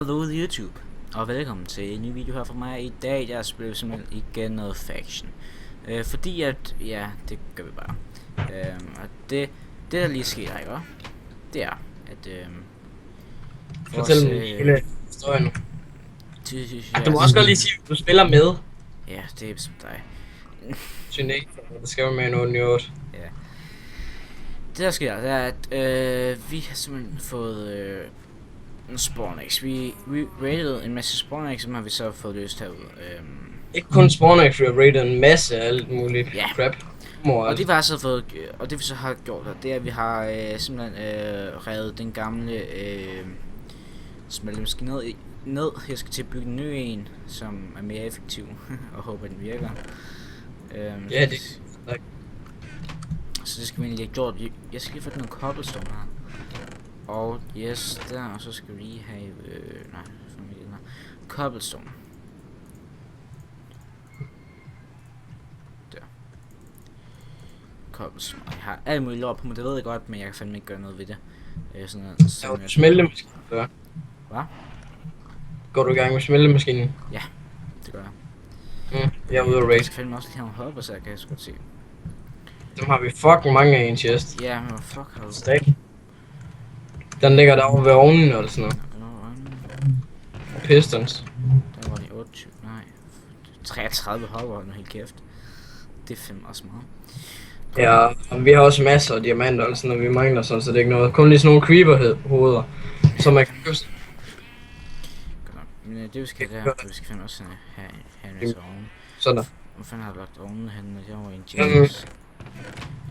Hallo YouTube, og velkommen til en ny video her fra mig. I dag jeg spiller simpelthen igen noget Faction. Fordi at, ja, det gør vi bare. Og det der lige sker, ikke? Det er, at Fortæl mig hele historien. Du må også godt lige sige, at du spiller med. Ja, det er som dig. Synet, der skal jo med en 8. Ja. Det der sker, det er at vi har simpelthen fået en Spawnex. Vi raided en masse Spawnex, som har vi så fået løst herude. Ikke kun Spawnex, vi har raided en masse af alt muligt crap. Og det vi har så fået, og det vi så har gjort, det er at vi har simpelthen revet den gamle smeltemaskine ned. Jeg skal til at bygge en ny en, som er mere effektiv og håber den virker. Ja, det så det skal vi egentlig have gjort. Jeg skal lige få noget cobblestone her. Og yes, der, og så skal vi lige have cobblestone. Der. Cobblestone. Jeg har alt muligt lort på mig, det ved jeg godt, men jeg kan fandme ikke gøre noget ved det. Sådan noget, smeltemaskinen. Hvad? Går du i gang med smeltemaskinen? Ja, det gør jeg. Jeg er ude at raid. Jeg skal fandme også lige have nogle hopper, så jeg kan sgu se. Dem har vi fucking mange af i en chest. Ja, men fuck har du? Stack. Den ligger derovre ved ovnen eller sådan noget. Pistons. Der var de 28, nej. 33 hopper, nu helt kæft. Det er fandme også meget. Ja, og vi har også masser af diamanter og sådan noget, vi mangler sådan, så det er ikke noget. Kun lige sådan nogle creeper-hoveder, som man kan købe. Men det vi skal der, vi skal fandme også have en masse ovne. Sådan der. Hvor fanden har du lagt ovnene henne? Det var en James.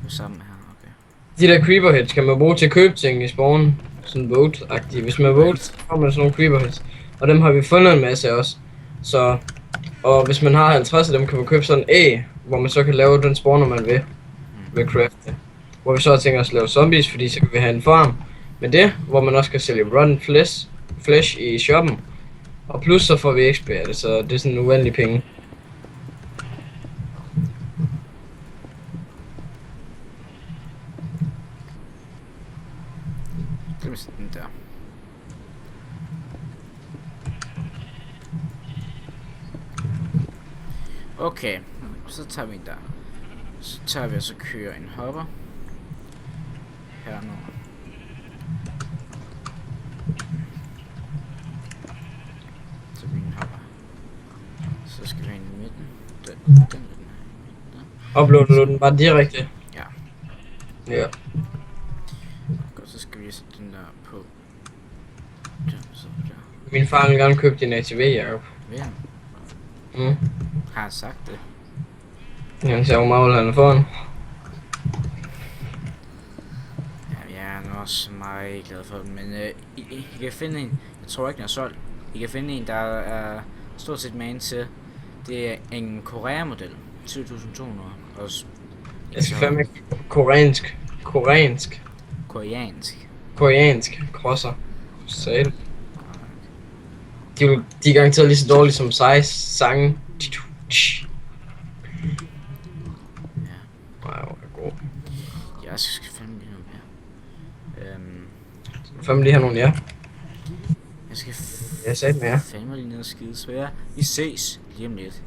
Sammen her, okay. De der creeper-heads kan man bruge til at købe ting i spawn. Sådan boat-agtige. Hvis man vote, så får man sådan nogle creeper-heads. Og dem har vi fundet en masse også. Så, og hvis man har 50 af dem, kan man købe sådan en æg, hvor man så kan lave den spawner man vil. Ved crafte. Hvor vi så har tænkt os at lave zombies, fordi så kan vi have en farm. Men det, hvor man også kan sælge rotten flesh i shoppen. Og plus så får vi XP af det, så det er sådan en uendelig penge. Det er sådan der. Okay, så tager vi en der. Så tager vi og så kører en hopper. Her nu. Så vi en hopper. Så skal vi have en i midten. Den Uploader du den bare direkte? Ja. Ja. Og så skal vi sætte den der på. Der, så der. Min far vil gerne købe din ATV, Jacob. Ved han? Har jeg sagt det? Han ser jo meget, han er foran. Ja, jeg er nu også meget glad for den, men I kan finde en, jeg tror ikke den er solgt. I kan finde en, der er stort set man til. Det er en Korea-model, 2200. Også Jeg skal fandme koreansk crosser. Sagde det. De er garanteret lige så dårlige som sange. Nej, hvor er god. Jeg skal fandme lige noget mere. Fandme lige have nogen, ja. Jeg skal Jeg sagde det med jer. fandme lige ned og skide svære. Vi ses lige om lidt.